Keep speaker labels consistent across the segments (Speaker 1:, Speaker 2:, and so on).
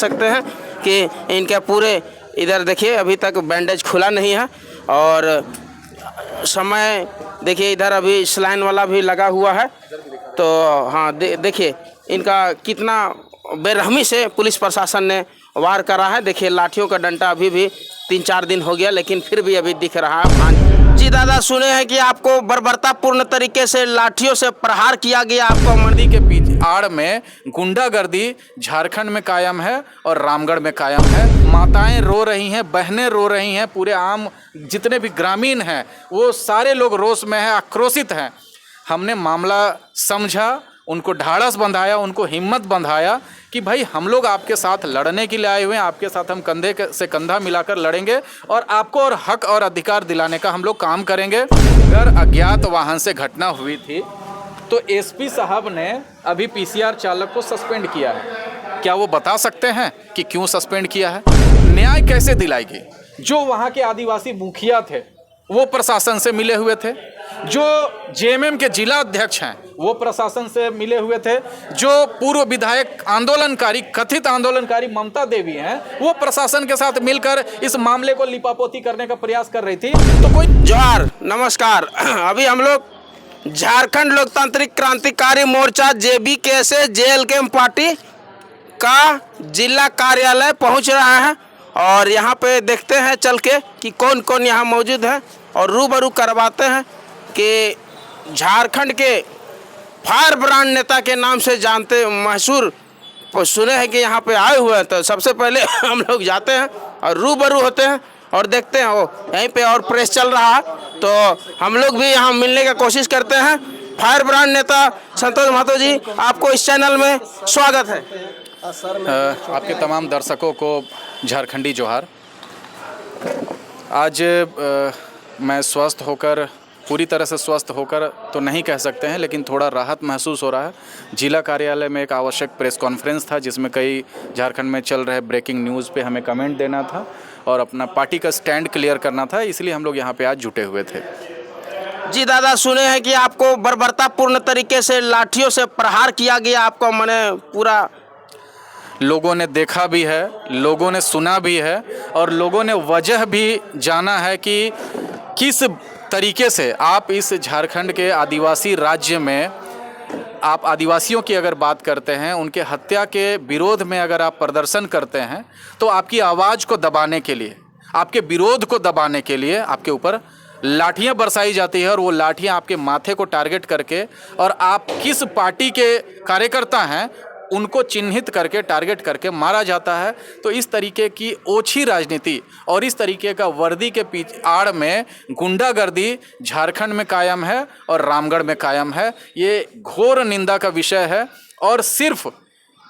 Speaker 1: सकते हैं कि इनके पूरे इधर देखिए अभी तक बैंडेज खुला नहीं है और समय देखिए इधर अभी सलाइन वाला भी लगा हुआ है। तो हाँ देखिए इनका कितना बेरहमी से पुलिस प्रशासन ने वार करा है। देखिए लाठियों का डंडा अभी भी 3-4 दिन हो गया लेकिन फिर भी अभी दिख रहा है। जी दादा, सुने हैं कि आपको बर्बरतापूर्ण तरीके से लाठियों से प्रहार किया गया। आपको
Speaker 2: मंदी के पीछे आड़ में गुंडागर्दी झारखंड में कायम है और रामगढ़ में कायम है। माताएं रो रही हैं, बहनें रो रही हैं, पूरे आम जितने भी ग्रामीण हैं वो सारे लोग रोष में हैं, आक्रोशित हैं। हमने मामला समझा, उनको ढाढ़स बंधाया, उनको हिम्मत बंधाया कि भाई हम लोग आपके साथ लड़ने के लिए आए हुए हैं, आपके साथ हम कंधे से कंधा मिलाकर लड़ेंगे और आपको और हक और अधिकार दिलाने का हम लोग काम करेंगे। अगर अज्ञात वाहन से घटना हुई थी तो एसपी साहब ने अभी पीसीआर चालक को सस्पेंड किया है। क्या वो बता सकते हैं कि क्यों सस्पेंड किया है? न्याय कैसे दिलाएगी? जो वहाँ के आदिवासी मुखिया थे वो प्रशासन से मिले हुए थे, जो जेएमएम के जिला अध्यक्ष हैं वो प्रशासन से मिले हुए थे, जो पूर्व विधायक आंदोलनकारी कथित आंदोलनकारी ममता देवी हैं वो प्रशासन के साथ मिलकर इस मामले को लिपापोती करने का प्रयास कर रही थी। तो कोई
Speaker 1: जोहार, नमस्कार। अभी हम लोग झारखंड लोकतांत्रिक क्रांतिकारी मोर्चा जेबीके जेएलके पार्टी का जिला कार्यालय पहुंच रहा है और यहाँ पे देखते हैं चल के कि कौन कौन यहाँ मौजूद है और रूबरू करवाते हैं कि झारखंड के फायर ब्रांड नेता के नाम से जानते मशहूर सुने हैं कि यहाँ पे आए हुए हैं। तो सबसे पहले हम लोग जाते हैं और रूबरू होते हैं और देखते हैं वो यहीं पे और प्रेस चल रहा है तो हम लोग भी यहाँ मिलने की कोशिश करते हैं। फायर ब्रांड नेता संतोष महतो जी, आपको इस चैनल में स्वागत है।
Speaker 2: आपके तमाम दर्शकों को झारखंडी जोहार। आज मैं स्वस्थ होकर, पूरी तरह से स्वस्थ होकर तो नहीं कह सकते हैं, लेकिन थोड़ा राहत महसूस हो रहा है। जिला कार्यालय में एक आवश्यक प्रेस कॉन्फ्रेंस था जिसमें कई झारखंड में चल रहे ब्रेकिंग न्यूज़ पे हमें कमेंट देना था और अपना पार्टी का स्टैंड क्लियर करना था, इसलिए हम लोग यहाँ पे आज जुटे हुए थे।
Speaker 1: जी दादा, सुने हैं कि आपको बर्बरतापूर्ण तरीके से लाठियों से प्रहार किया गया। आपको मैंने पूरा
Speaker 2: लोगों ने देखा भी है, लोगों ने सुना भी है और लोगों ने वजह भी जाना है कि किस तरीके से आप इस झारखंड के आदिवासी राज्य में, आप आदिवासियों की अगर बात करते हैं, उनके हत्या के विरोध में अगर आप प्रदर्शन करते हैं तो आपकी आवाज़ को दबाने के लिए, आपके विरोध को दबाने के लिए आपके ऊपर लाठियां बरसाई जाती है और वो लाठियां आपके माथे को टारगेट करके और आप किस पार्टी के कार्यकर्ता हैं उनको चिन्हित करके टारगेट करके मारा जाता है। तो इस तरीके की ओछी राजनीति और इस तरीके का वर्दी के पीछे आड़ में गुंडागर्दी झारखंड में कायम है और रामगढ़ में कायम है। ये घोर निंदा का विषय है और सिर्फ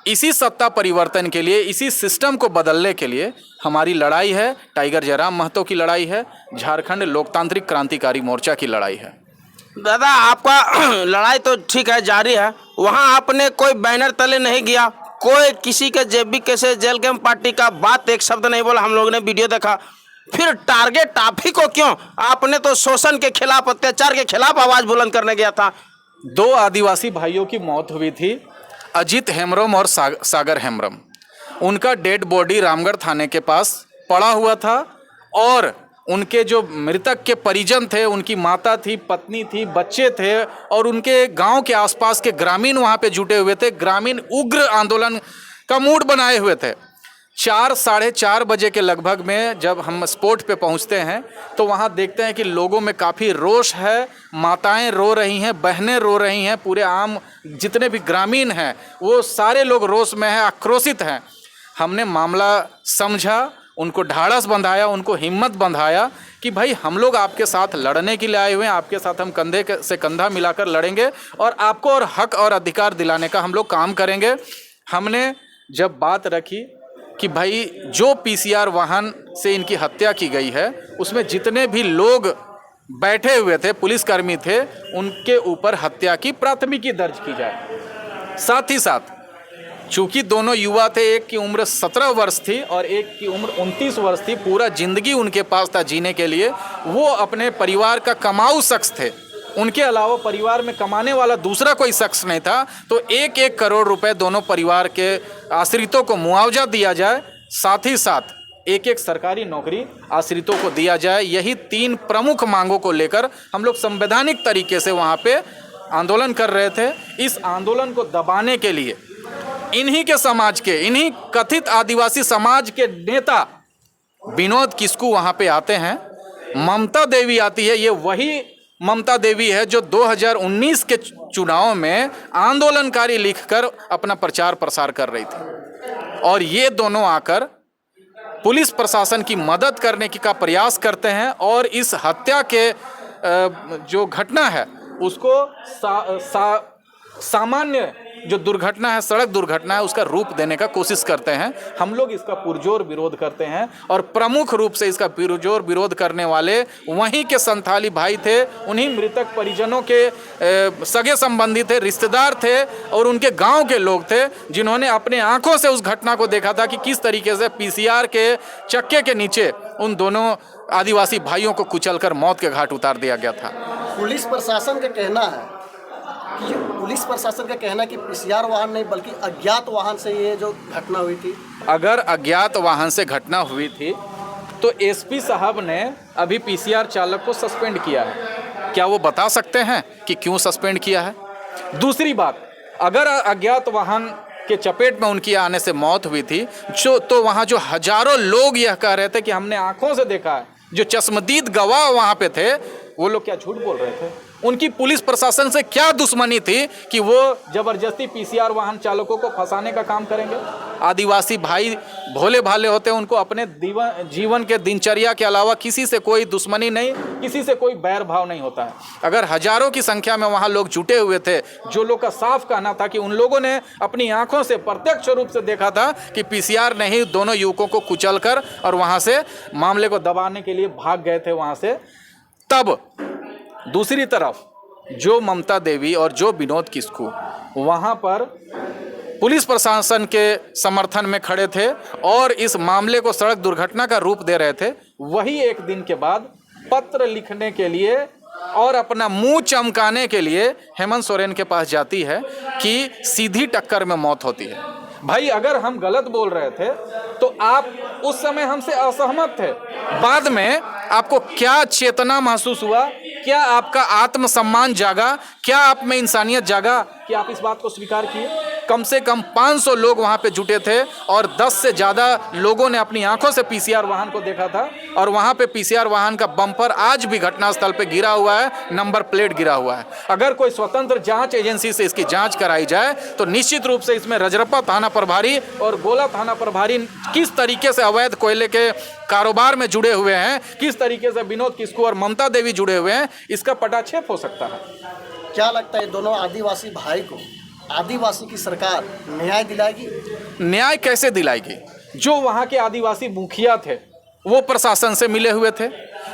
Speaker 2: इसी सत्ता परिवर्तन के लिए, इसी सिस्टम को बदलने के लिए हमारी लड़ाई है। टाइगर जयराम महतो की लड़ाई है, झारखंड लोकतांत्रिक क्रांतिकारी मोर्चा की लड़ाई है।
Speaker 1: दादा, आपका लड़ाई तो ठीक है, जारी है। वहाँ आपने कोई बैनर तले नहीं गया, कोई किसी के जेबीके से जेएलके पार्टी का बात एक शब्द नहीं बोला। हम लोगों ने वीडियो देखा। फिर टारगेट आप ही को क्यों? आपने तो शोषण के खिलाफ, अत्याचार के खिलाफ आवाज बुलंद करने गया था।
Speaker 2: 2 आदिवासी भाइयों की मौत हुई थी, अजीत हेम्ब्रम और सागर हेम्ब्रम। उनका डेड बॉडी रामगढ़ थाने के पास पड़ा हुआ था और उनके जो मृतक के परिजन थे, उनकी माता थी, पत्नी थी, बच्चे थे और उनके गांव के आसपास के ग्रामीण वहां पे जुटे हुए थे। ग्रामीण उग्र आंदोलन का मूड बनाए हुए थे। 4-साढ़े 4 बजे के लगभग में जब हम स्पॉट पे पहुंचते हैं तो वहां देखते हैं कि लोगों में काफ़ी रोष है। माताएं रो रही हैं, बहनें रो रही हैं, पूरे आम जितने भी ग्रामीण हैं वो सारे लोग रोष में हैं, आक्रोशित हैं। हमने मामला समझा, उनको ढाढ़स बंधाया, उनको हिम्मत बंधाया कि भाई हम लोग आपके साथ लड़ने के लिए आए हुए हैं, आपके साथ हम कंधे से कंधा मिलाकर लड़ेंगे और आपको और हक और अधिकार दिलाने का हम लोग काम करेंगे। हमने जब बात रखी कि भाई जो पीसीआर वाहन से इनकी हत्या की गई है उसमें जितने भी लोग बैठे हुए थे, पुलिसकर्मी थे, उनके ऊपर हत्या की प्राथमिकी दर्ज की जाए। साथ ही साथ चूंकि दोनों युवा थे, एक की उम्र 17 वर्ष थी और एक की उम्र 29 वर्ष थी, पूरा जिंदगी उनके पास था जीने के लिए, वो अपने परिवार का कमाऊ शख्स थे, उनके अलावा परिवार में कमाने वाला दूसरा कोई शख्स नहीं था, तो 1-1 करोड़ रुपए दोनों परिवार के आश्रितों को मुआवजा दिया जाए, साथ ही साथ एक सरकारी नौकरी आश्रितों को दिया जाए। यही 3 प्रमुख मांगों को लेकर हम लोग संवैधानिक तरीके से वहाँ पे आंदोलन कर रहे थे। इस आंदोलन को दबाने के लिए इन्हीं के समाज के, इन्हीं कथित आदिवासी समाज के नेता विनोद किस्कू वहाँ पे आते हैं, ममता देवी आती है। ये वही ममता देवी है जो 2019 के चुनाव में आंदोलनकारी लिखकर अपना प्रचार प्रसार कर रही थी, और ये दोनों आकर पुलिस प्रशासन की मदद करने का प्रयास करते हैं और इस हत्या के जो घटना है उसको सामान्य जो दुर्घटना है, सड़क दुर्घटना है, उसका रूप देने का कोशिश करते हैं। हम लोग इसका पुरजोर विरोध करते हैं, और प्रमुख रूप से इसका पुरजोर विरोध करने वाले वहीं के संथाली भाई थे, उन्हीं मृतक परिजनों के सगे संबंधी थे, रिश्तेदार थे, और उनके गांव के लोग थे जिन्होंने अपने आंखों से उस घटना को देखा था कि किस तरीके से पीसीआर के चक्के के नीचे उन दोनों आदिवासी भाइयों को कुचलकर मौत के घाट उतार दिया गया था।
Speaker 3: पुलिस प्रशासन का कहना है कि पीसीआर वाहन नहीं बल्कि अज्ञात वाहन से ये जो घटना हुई थी।
Speaker 2: अगर अज्ञात वाहन से घटना हुई थी तो एसपी साहब ने अभी पीसीआर चालक को सस्पेंड किया है। क्या वो बता सकते हैं कि क्यों सस्पेंड किया है? दूसरी बात, अगर अज्ञात वाहन के चपेट में उनकी आने से मौत हुई थी तो वहाँ जो हजारों लोग यह कह रहे थे कि हमने आंखों से देखा है, जो चश्मदीद गवाह वहाँ पे थे, वो लोग क्या झूठ बोल रहे थे? उनकी पुलिस प्रशासन से क्या दुश्मनी थी कि वो जबरदस्ती पीसीआर वाहन चालकों को फंसाने का काम करेंगे? आदिवासी भाई भोले भाले होते हैं, उनको अपने जीवन के दिनचर्या के अलावा किसी से कोई दुश्मनी नहीं, किसी से कोई बैर भाव नहीं होता है। अगर हजारों की संख्या में वहाँ लोग जुटे हुए थे, जो लोग का साफ कहना था कि उन लोगों ने अपनी आंखों से प्रत्यक्ष रूप से देखा था कि पीसीआर ने ही दोनों युवकों को कुचलकर और वहाँ से मामले को दबाने के लिए भाग गए थे वहाँ से, तब दूसरी तरफ जो ममता देवी और जो विनोद किस्कू वहाँ पर पुलिस प्रशासन के समर्थन में खड़े थे और इस मामले को सड़क दुर्घटना का रूप दे रहे थे, वही एक दिन के बाद पत्र लिखने के लिए और अपना मुंह चमकाने के लिए हेमंत सोरेन के पास जाती है कि सीधी टक्कर में मौत होती है। भाई, अगर हम गलत बोल रहे थे तो आप उस समय हमसे असहमत थे, बाद में आपको क्या चेतना महसूस हुआ? क्या आपका आत्मसम्मान जागा? क्या आप में इंसानियत जागा कि आप इस बात को स्वीकार किए? कम से कम 500 लोग वहाँ पे जुटे थे और 10 से ज़्यादा लोगों ने अपनी आंखों से पीसीआर वाहन को देखा था, और वहाँ पे पीसीआर वाहन का बम्पर आज भी घटनास्थल पे गिरा हुआ है, नंबर प्लेट गिरा हुआ है। अगर कोई स्वतंत्र जांच एजेंसी से इसकी जांच कराई जाए तो निश्चित रूप से इसमें रजरप्पा थाना प्रभारी और गोला थाना प्रभारी किस तरीके से अवैध कोयले के कारोबार में जुड़े हुए हैं, किस तरीके से विनोद किस्कू और ममता देवी जुड़े हुए हैं, इसका पटाक्षेप हो सकता है।
Speaker 3: क्या लगता है दोनों आदिवासी भाई को आदिवासी की सरकार न्याय दिलाएगी?
Speaker 2: न्याय कैसे दिलाएगी? जो वहाँ के आदिवासी मुखिया थे वो प्रशासन से मिले हुए थे,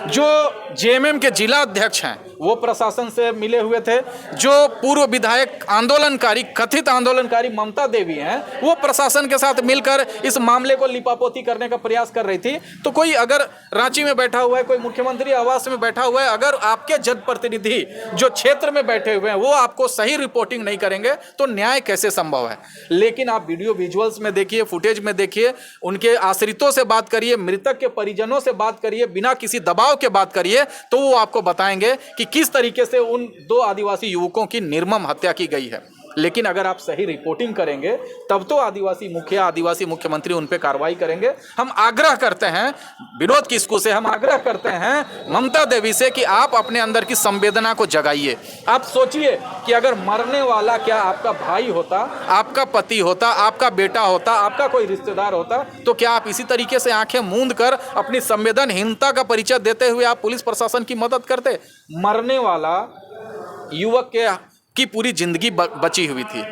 Speaker 2: जो जेएमएम के जिला अध्यक्ष हैं वो प्रशासन से मिले हुए थे, जो पूर्व विधायक आंदोलनकारी, कथित आंदोलनकारी ममता देवी हैं, वो प्रशासन के साथ मिलकर इस मामले को लिपापोती करने का प्रयास कर रही थी। तो कोई अगर रांची में बैठा हुआ है, कोई मुख्यमंत्री आवास में बैठा हुआ है, अगर आपके जनप्रतिनिधि जो क्षेत्र में बैठे हुए हैं वो आपको सही रिपोर्टिंग नहीं करेंगे तो न्याय कैसे संभव है? लेकिन आप वीडियो विजुअल्स में देखिए, फुटेज में देखिए, उनके आश्रितों से बात करिए, मृतक के परिजनों से बात करिए, बिना किसी दबाव के बात करिए, तो वो आपको बताएंगे कि किस तरीके से उन 2 आदिवासी युवकों की निर्मम हत्या की गई है। लेकिन अगर आप सही रिपोर्टिंग करेंगे तब तो आदिवासी मुखिया, आदिवासी मुख्यमंत्री उन पे कार्रवाई करेंगे। हम आग्रह करते हैं विनोद किस्कू से, हम आग्रह करते हैं ममता देवी से कि आप अपने अंदर की संवेदना को जगाइए। आप सोचिए कि अगर मरने वाला क्या आपका भाई होता, आपका पति होता, आपका बेटा होता, आपका कोई रिश्तेदार होता, तो क्या आप इसी तरीके से आंखें मूंद कर अपनी संवेदनहीनता का परिचय देते हुए आप पुलिस प्रशासन की मदद करते? मरने वाला युवक की पूरी जिंदगी बची हुई थी,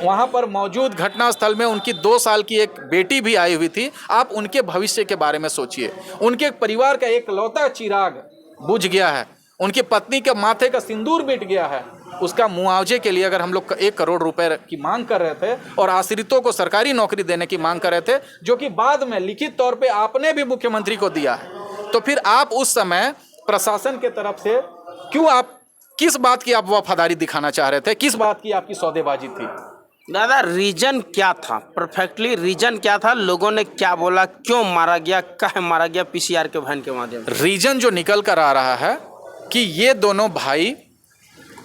Speaker 2: वहाँ पर मौजूद घटनास्थल में उनकी 2 साल की एक बेटी भी आई हुई थी। आप उनके भविष्य के बारे में सोचिए। उनके परिवार का एक लौता चिराग बुझ गया है, उनकी पत्नी के माथे का सिंदूर मिट गया है। उसका मुआवजे के लिए अगर हम लोग 1 करोड़ रुपए की मांग कर रहे थे और आश्रितों को सरकारी नौकरी देने की मांग कर रहे थे, जो कि बाद में लिखित तौर पे आपने भी मुख्यमंत्री को दिया है, तो फिर आप उस समय प्रशासन के तरफ से क्यों आप किस बात की आप वफादारी दिखाना चाह रहे थे, किस बात की आपकी सौदेबाजी थी?
Speaker 1: दादा रीजन क्या था, परफेक्टली रीजन क्या था, लोगों ने क्या बोला, क्यों मारा गया, काहे मारा गया पीसीआर के बहन के माध्यम से?
Speaker 2: रीजन जो निकल कर आ रहा है कि ये दोनों भाई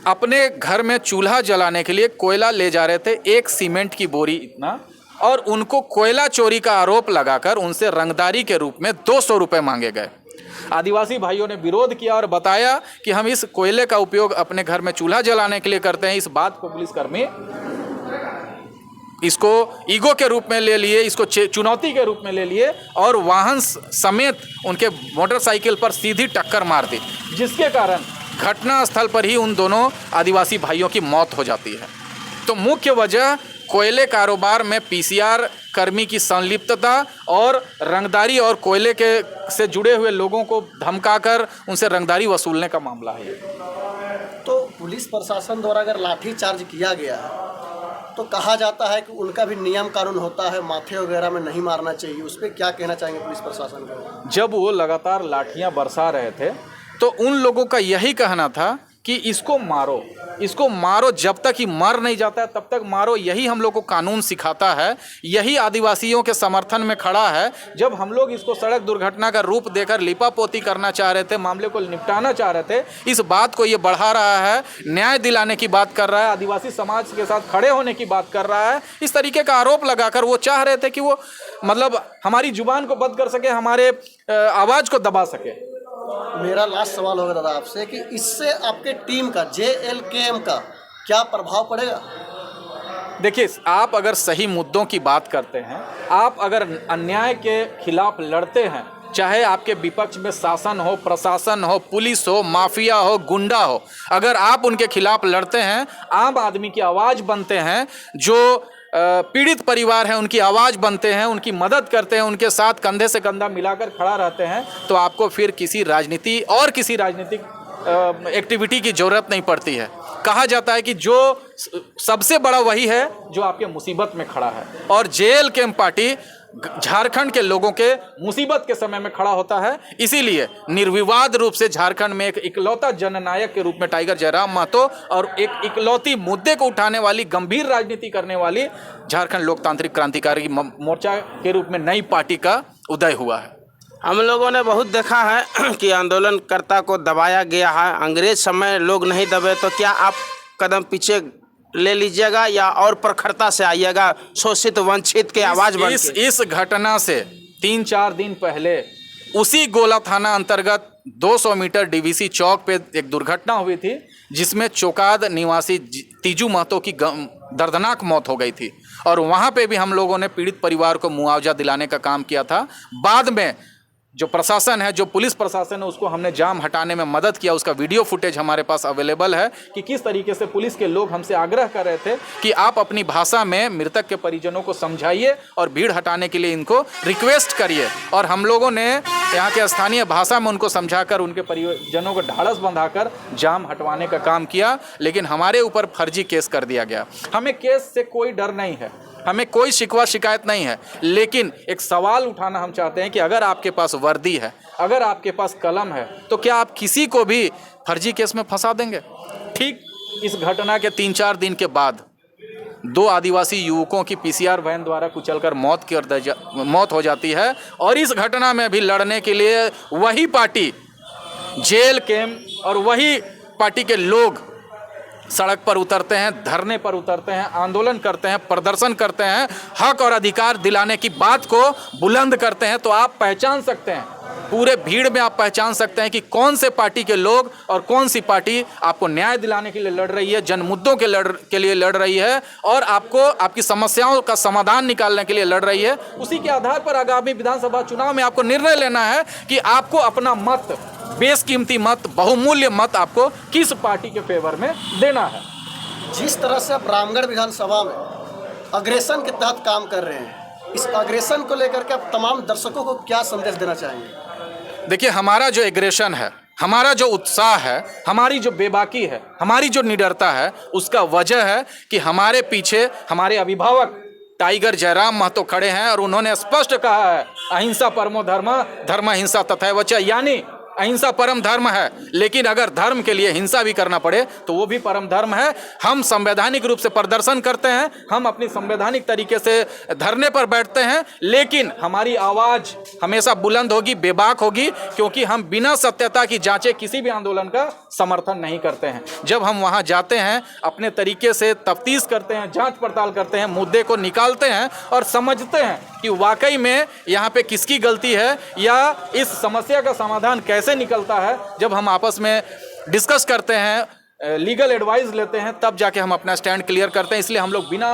Speaker 2: अपने घर में चूल्हा जलाने के लिए कोयला ले जा रहे थे, एक सीमेंट की बोरी इतना, और उनको कोयला चोरी का आरोप लगाकर उनसे रंगदारी के रूप में 200 रुपये मांगे गए। आदिवासी भाइयों ने विरोध किया और बताया कि हम इस कोयले का उपयोग अपने घर में चूल्हा जलाने के लिए करते हैं। इस बात को पुलिसकर्मी इसको ईगो के रूप में ले लिए, इसको चुनौती के रूप में ले लिए और वाहन समेत उनके मोटरसाइकिल पर सीधी टक्कर मार दी, जिसके कारण घटना स्थल पर ही उन दोनों आदिवासी भाइयों की मौत हो जाती है। तो मुख्य वजह कोयले कारोबार में पीसीआर कर्मी की संलिप्तता और रंगदारी और कोयले के से जुड़े हुए लोगों को धमकाकर उनसे रंगदारी वसूलने का मामला है।
Speaker 3: तो पुलिस प्रशासन द्वारा अगर लाठीचार्ज किया गया है तो कहा जाता है कि उनका भी नियम कानून होता है, माथे वगैरह में नहीं मारना चाहिए, उस पर क्या कहना चाहेंगे पुलिस प्रशासन को?
Speaker 2: जब वो लगातार लाठियां बरसा रहे थे तो उन लोगों का यही कहना था कि इसको मारो, जब तक ही मर नहीं जाता है तब तक मारो। यही हम लोग को कानून सिखाता है, यही आदिवासियों के समर्थन में खड़ा है। जब हम लोग इसको सड़क दुर्घटना का रूप देकर लिपापोती करना चाह रहे थे, मामले को निपटाना चाह रहे थे, इस बात को ये बढ़ा रहा है, न्याय दिलाने की बात कर रहा है, आदिवासी समाज के साथ खड़े होने की बात कर रहा है। इस तरीके का आरोप लगाकर वो चाह रहे थे कि वो मतलब हमारी जुबान को बंद कर सके, हमारे आवाज़ को दबा सके।
Speaker 3: मेरा लास्ट सवाल होगा दादा आपसे कि इससे आपके टीम का, JLKM का क्या प्रभाव पड़ेगा?
Speaker 2: देखिए, आप अगर सही मुद्दों की बात करते हैं, आप अगर अन्याय के खिलाफ लड़ते हैं, चाहे आपके विपक्ष में शासन हो, प्रशासन हो, पुलिस हो, माफिया हो, गुंडा हो, अगर आप उनके खिलाफ लड़ते हैं, आम आदमी की आवाज़ बनते हैं, जो पीड़ित परिवार है उनकी आवाज़ बनते हैं, उनकी मदद करते हैं, उनके साथ कंधे से कंधा मिलाकर खड़ा रहते हैं, तो आपको फिर किसी राजनीतिक एक्टिविटी की ज़रूरत नहीं पड़ती है। कहा जाता है कि जो सबसे बड़ा वही है जो आपके मुसीबत में खड़ा है, और JLKM पार्टी झारखंड के लोगों के मुसीबत के समय में खड़ा होता है। इसीलिए निर्विवाद रूप से झारखंड में एक इकलौता जननायक के रूप में टाइगर जयराम महतो और एक इकलौती मुद्दे को उठाने वाली, गंभीर राजनीति करने वाली झारखंड लोकतांत्रिक क्रांतिकारी मोर्चा के रूप में नई पार्टी का उदय हुआ है।
Speaker 1: हम लोगों ने बहुत देखा है कि आंदोलनकर्ता को दबाया गया है। अंग्रेज समय लोग नहीं दबे, तो क्या आप कदम पीछे ले लीजिएगा या और प्रखरता से आइएगा, शोषित वंचित के आवाज बन के?
Speaker 2: इस घटना से 3-4 दिन पहले उसी गोला थाना अंतर्गत 200 मीटर DVC चौक पे एक दुर्घटना हुई थी, जिसमें चौकाद निवासी तीजू महतो की दर्दनाक मौत हो गई थी, और वहाँ पे भी हम लोगों ने पीड़ित परिवार को मुआवजा दिलाने का काम किया था। बाद में जो प्रशासन है, जो पुलिस प्रशासन है, उसको हमने जाम हटाने में मदद किया। उसका वीडियो फुटेज हमारे पास अवेलेबल है कि किस तरीके से पुलिस के लोग हमसे आग्रह कर रहे थे कि आप अपनी भाषा में मृतक के परिजनों को समझाइए और भीड़ हटाने के लिए इनको रिक्वेस्ट करिए, और हम लोगों ने यहाँ के स्थानीय भाषा में उनको समझाकर उनके परिजनों को ढाढ़स बंधाकर जाम हटवाने का काम किया। लेकिन हमारे ऊपर फर्जी केस कर दिया गया। हमें केस से कोई डर नहीं है, हमें कोई शिकवा शिकायत नहीं है, लेकिन एक सवाल उठाना हम चाहते हैं कि अगर आपके पास वर्दी है, अगर आपके पास कलम है, तो क्या आप किसी को भी फर्जी केस में फंसा देंगे? ठीक इस घटना के 3-4 दिन के बाद 2 आदिवासी युवकों की पीसीआर वैन द्वारा कुचलकर मौत हो जाती है, और इस घटना में भी लड़ने के लिए वही पार्टी JLKM और वही पार्टी के लोग सड़क पर उतरते हैं, धरने पर उतरते हैं, आंदोलन करते हैं, प्रदर्शन करते हैं, हक और अधिकार दिलाने की बात को बुलंद करते हैं। तो आप पहचान सकते हैं, पूरे भीड़ में आप पहचान सकते हैं कि कौन से पार्टी के लोग और कौन सी पार्टी आपको न्याय दिलाने के लिए लड़ रही है, जन मुद्दों के लिए लड़ रही है, और आपको आपकी समस्याओं का समाधान निकालने के लिए लड़ रही है। उसी के आधार पर आगामी विधानसभा चुनाव में आपको निर्णय लेना है कि आपको अपना मत, बेशकीमती मत, बहुमूल्य मत आपको किस पार्टी के फेवर में देना है।
Speaker 3: जिस तरह से आप रामगढ़ विधानसभा में अग्रेशन के तहत काम कर रहे हैं, इस अग्रेशन को लेकर के आप तमाम दर्शकों को क्या संदेश देना चाहेंगे?
Speaker 2: देखिए, हमारा जो एग्रेशन है, हमारा जो उत्साह है, हमारी जो बेबाकी है, हमारी जो निडरता है, उसका वजह है कि हमारे पीछे हमारे अभिभावक टाइगर जयराम महतो खड़े हैं, और उन्होंने स्पष्ट कहा है, अहिंसा परमो धर्म, धर्म हिंसा तथैव च, यानी अहिंसा परम धर्म है, लेकिन अगर धर्म के लिए हिंसा भी करना पड़े तो वो भी परम धर्म है। हम संवैधानिक रूप से प्रदर्शन करते हैं, हम अपनी संवैधानिक तरीके से धरने पर बैठते हैं, लेकिन हमारी आवाज हमेशा बुलंद होगी, बेबाक होगी, क्योंकि हम बिना सत्यता की जांचे किसी भी आंदोलन का समर्थन नहीं करते हैं। जब हम वहां जाते हैं, अपने तरीके से तफ्तीश करते हैं, जांच पड़ताल करते हैं, मुद्दे को निकालते हैं और समझते हैं कि वाकई में यहाँ पे किसकी गलती है या इस समस्या का समाधान कैसे निकलता है। जब हम आपस में डिस्कस करते हैं, लीगल एडवाइस लेते हैं, तब जाके हम अपना स्टैंड क्लियर करते हैं। इसलिए हम लोग बिना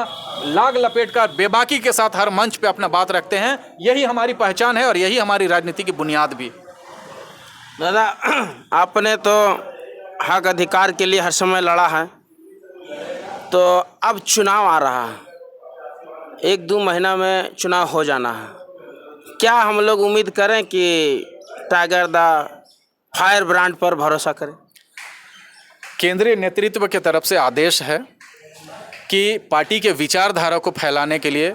Speaker 2: लाग लपेट कर बेबाकी के साथ हर मंच पे अपना बात रखते हैं। यही हमारी पहचान है और यही हमारी राजनीति की बुनियाद भी।
Speaker 1: दादा, आपने तो हक अधिकार के लिए हर समय लड़ा है, तो अब चुनाव आ रहा है, 1-2 महीना में चुनाव हो जाना है। क्या हम लोग उम्मीद करें कि टाइगर द फायर ब्रांड पर भरोसा करें?
Speaker 2: केंद्रीय नेतृत्व के तरफ से आदेश है कि पार्टी के विचारधारा को फैलाने के लिए,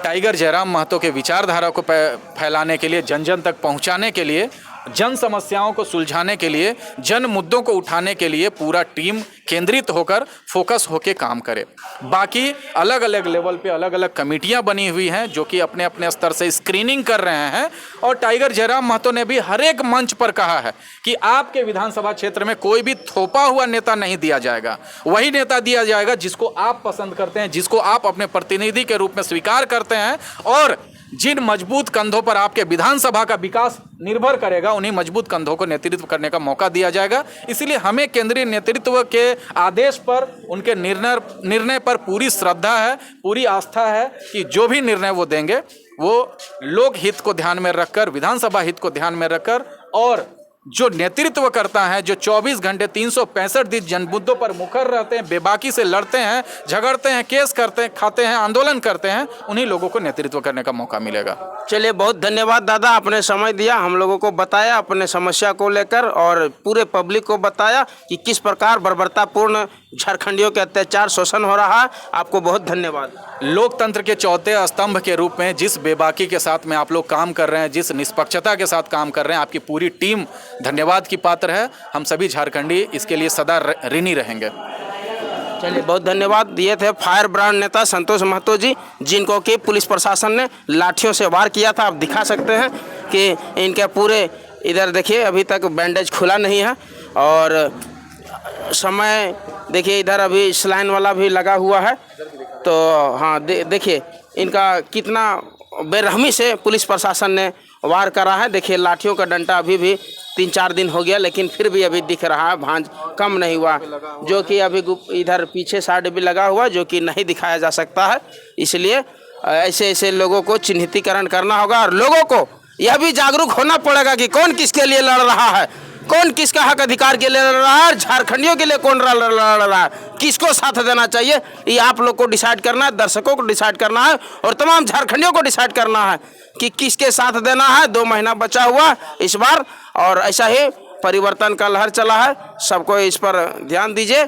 Speaker 2: टाइगर जयराम महतो के विचारधारा को फैलाने के लिए, जन जन तक पहुंचाने के लिए, जन समस्याओं को सुलझाने के लिए, जन मुद्दों को उठाने के लिए पूरा टीम केंद्रित होकर फोकस होकर काम करे। बाकी अलग अलग लेवल पे अलग अलग कमेटियां बनी हुई हैं जो कि अपने अपने स्तर से स्क्रीनिंग कर रहे हैं। और टाइगर जयराम महतो ने भी हर एक मंच पर कहा है कि आपके विधानसभा क्षेत्र में कोई भी थोपा हुआ नेता नहीं दिया जाएगा, वही नेता दिया जाएगा जिसको आप पसंद करते हैं, जिसको आप अपने प्रतिनिधि के रूप में स्वीकार करते हैं। और जिन मजबूत कंधों पर आपके विधानसभा का विकास निर्भर करेगा, उन्हीं मजबूत कंधों को नेतृत्व करने का मौका दिया जाएगा। इसलिए हमें केंद्रीय नेतृत्व के आदेश पर, उनके निर्णय पर पूरी श्रद्धा है, पूरी आस्था है कि जो भी निर्णय वो देंगे वो लोक हित को ध्यान में रखकर, विधानसभा हित को ध्यान में रखकर, और जो नेतृत्व करता है, जो 24 घंटे 365 दिन जन मुद्दों पर मुखर रहते हैं, बेबाकी से लड़ते हैं, झगड़ते हैं, केस करते हैं, खाते हैं, आंदोलन करते हैं, उन्हीं लोगों को नेतृत्व करने का मौका मिलेगा।
Speaker 1: चलिए, बहुत धन्यवाद दादा, आपने समय दिया, हम लोगों को बताया अपने समस्या को लेकर और पूरे पब्लिक को बताया कि किस प्रकार बर्बरतापूर्ण झारखंडियों के अत्याचार शोषण हो रहा है। आपको बहुत धन्यवाद।
Speaker 2: लोकतंत्र के चौथे स्तंभ के रूप में जिस बेबाकी के साथ में आप लोग काम कर रहे हैं, जिस निष्पक्षता के साथ काम कर रहे हैं, आपकी पूरी टीम धन्यवाद की पात्र है। हम सभी झारखंडी इसके लिए सदा ऋणी रहेंगे।
Speaker 1: चलिए, बहुत धन्यवाद। ये थे फायर ब्रांड नेता संतोष महतो जी, जिनको कि पुलिस प्रशासन ने लाठियों से वार किया था। आप दिखा सकते हैं कि इनके पूरे, इधर देखिए, अभी तक बैंडेज खुला नहीं है और समय देखिए, इधर अभी सलाइन वाला भी लगा हुआ है। तो हाँ, देखिए इनका कितना बेरहमी से पुलिस प्रशासन ने वार करा है। देखिए, लाठियों का डंडा अभी भी 3-4 दिन हो गया, लेकिन फिर भी अभी दिख रहा है, भांज कम नहीं हुआ, जो कि अभी इधर पीछे साइड भी लगा हुआ, जो कि नहीं दिखाया जा सकता है। इसलिए ऐसे ऐसे लोगों को चिन्हितीकरण करना होगा और लोगों को यह भी जागरूक होना पड़ेगा कि कौन किसके लिए लड़ रहा है, कौन किसका हक अधिकार के लिए लड़ रहा है, झारखंडियों के लिए कौन लड़ रहा है, किसको साथ देना चाहिए, ये आप लोग को डिसाइड करना है, दर्शकों को डिसाइड करना है और तमाम झारखंडियों को डिसाइड करना है कि किसके साथ देना है। 2 महीना बचा हुआ इस बार, और ऐसा ही परिवर्तन का लहर चला है, सबको इस पर ध्यान दीजिए।